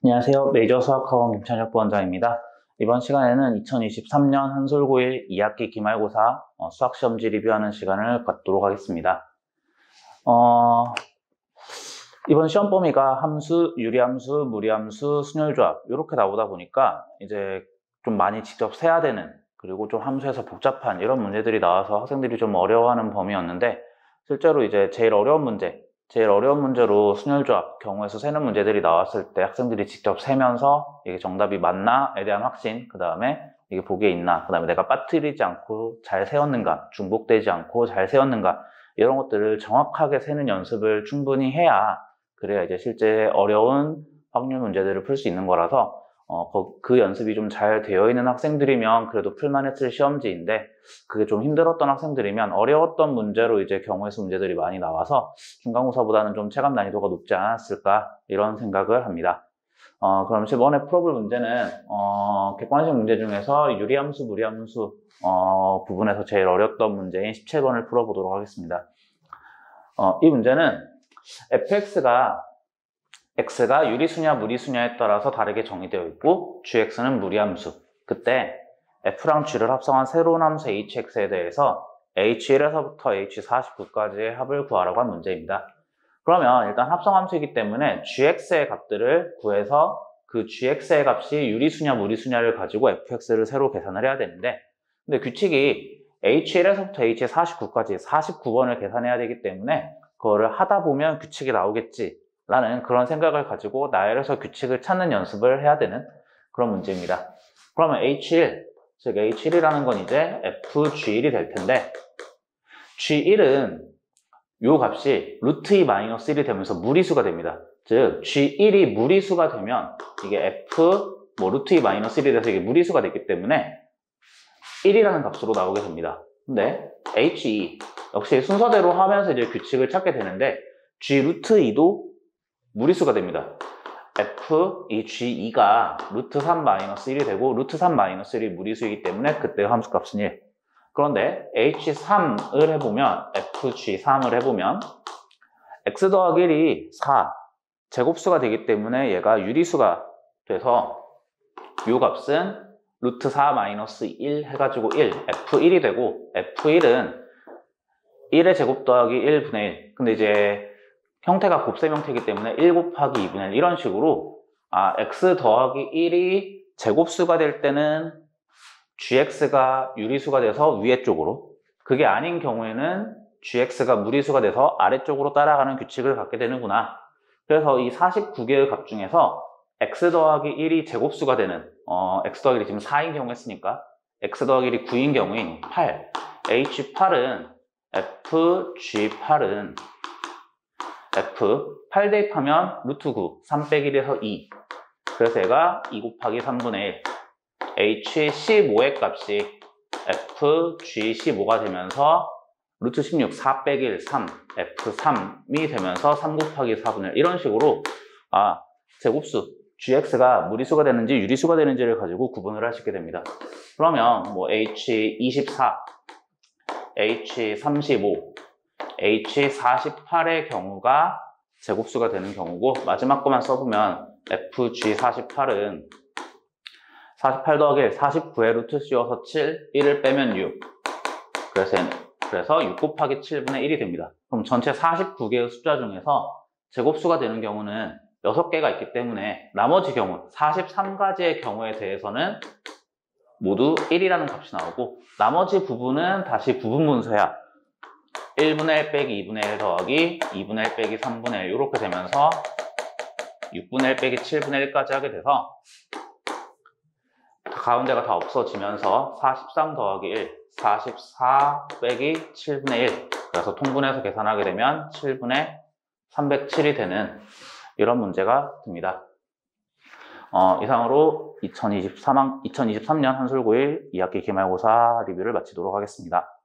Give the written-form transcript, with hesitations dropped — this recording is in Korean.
안녕하세요. 메이저 수학학원 김찬혁 부원장입니다. 이번 시간에는 2023년 한솔9일 2학기 기말고사 수학시험지 리뷰하는 시간을 갖도록 하겠습니다. 이번 시험 범위가 함수, 유리함수, 무리함수, 순열조합 이렇게 나오다 보니까 이제 좀 많이 직접 세야 되는, 그리고 좀 함수에서 복잡한 이런 문제들이 나와서 학생들이 좀 어려워하는 범위였는데, 실제로 이제 제일 어려운 문제로 순열조합 경우에서 세는 문제들이 나왔을 때 학생들이 직접 세면서 이게 정답이 맞나에 대한 확신, 그 다음에 이게 보기에 있나, 그 다음에 내가 빠뜨리지 않고 잘 세웠는가, 중복되지 않고 잘 세웠는가, 이런 것들을 정확하게 세는 연습을 충분히 해야, 그래야 이제 실제 어려운 확률 문제들을 풀 수 있는 거라서 그 연습이 좀 잘 되어 있는 학생들이면 그래도 풀만했을 시험지인데, 그게 좀 힘들었던 학생들이면 어려웠던 문제로 이제 경우의 수 문제들이 많이 나와서 중간고사보다는 좀 체감 난이도가 높지 않았을까, 이런 생각을 합니다. 그럼 이번에 풀어볼 문제는 객관식 문제 중에서 유리함수, 무리함수 부분에서 제일 어려웠던 문제인 17번을 풀어보도록 하겠습니다. 이 문제는 fx가 유리수냐 무리수냐에 따라서 다르게 정의되어 있고 gx는 무리함수, 그때 f랑 g를 합성한 새로운 함수 hx에 대해서 h1에서부터 h49까지의 합을 구하라고 한 문제입니다. 그러면 일단 합성함수이기 때문에 gx의 값들을 구해서 그 gx의 값이 유리수냐 무리수냐를 가지고 fx를 새로 계산을 해야 되는데, 근데 규칙이 h1에서부터 h49까지 49번을 계산해야 되기 때문에 그거를 하다 보면 규칙이 나오겠지 라는 그런 생각을 가지고 나열해서 규칙을 찾는 연습을 해야 되는 그런 문제입니다. 그러면 H1, 즉 H1이라는 건 이제 FG1이 될 텐데, G1은 요 값이 루트 2 마이너스 1이 되면서 무리수가 됩니다. 즉 G1이 무리수가 되면 이게 F 루트 2 마이너스 1이 돼서 이게 무리수가 됐기 때문에 1이라는 값으로 나오게 됩니다. 근데 H2 역시 순서대로 하면서 이제 규칙을 찾게 되는데, G 루트 2도 무리수가 됩니다. F, 이 G2가 루트 3 마이너스 1이 되고, 루트 3 마이너스 1이 무리수이기 때문에 그때 함수값은 1. 그런데 H3을 해보면, FG3을 해보면 x 더하기 1이 4 제곱수가 되기 때문에 얘가 유리수가 돼서 요 값은 루트 4 마이너스 1 해가지고 1, F1이 되고, F1은 1의 제곱 더하기 1분의 1. 근데 이제 형태가 곱셈 형태이기 때문에 1 곱하기 2분의 1 이런 식으로 x 더하기 1이 제곱수가 될 때는 gx가 유리수가 돼서 위에 쪽으로, 그게 아닌 경우에는 gx가 무리수가 돼서 아래쪽으로 따라가는 규칙을 갖게 되는구나. 그래서 이 49개의 값 중에서 x 더하기 1이 제곱수가 되는 x 더하기 1이 지금 4인 경우 했으니까 x 더하기 1이 9인 경우인 8, h8은 fg8은 f 8 대입하면 루트 9, 3 빼기 1에서 2, 그래서 얘가 2 곱하기 3분의 1, h15의 값이 fg15가 되면서 루트 16, 4 빼기 1, 3, f3이 되면서 3 곱하기 4분의 1, 이런 식으로 제곱수 gx가 무리수가 되는지 유리수가 되는지를 가지고 구분을 할 수 있게 됩니다. 그러면 뭐 h24, h35, h48의 경우가 제곱수가 되는 경우고, 마지막 것만 써보면 fg48은 48 더하기 1, 49의 루트 씌워서 7, 1을 빼면 6, 그래서 6 곱하기 7분의 1이 됩니다. 그럼 전체 49개의 숫자 중에서 제곱수가 되는 경우는 6개가 있기 때문에 나머지 경우 43가지의 경우에 대해서는 모두 1이라는 값이 나오고, 나머지 부분은 다시 부분 분수해야 1분의 1 빼기 2분의 1 더하기 2분의 1 빼기 3분의 1 이렇게 되면서 6분의 1 빼기 7분의 1까지 하게 돼서 가운데가 다 없어지면서 43 더하기 1, 44 빼기 7분의 1, 그래서 통분해서 계산하게 되면 7분의 307이 되는 이런 문제가 됩니다. 이상으로 2023년 한솔9일 2학기 기말고사 리뷰를 마치도록 하겠습니다.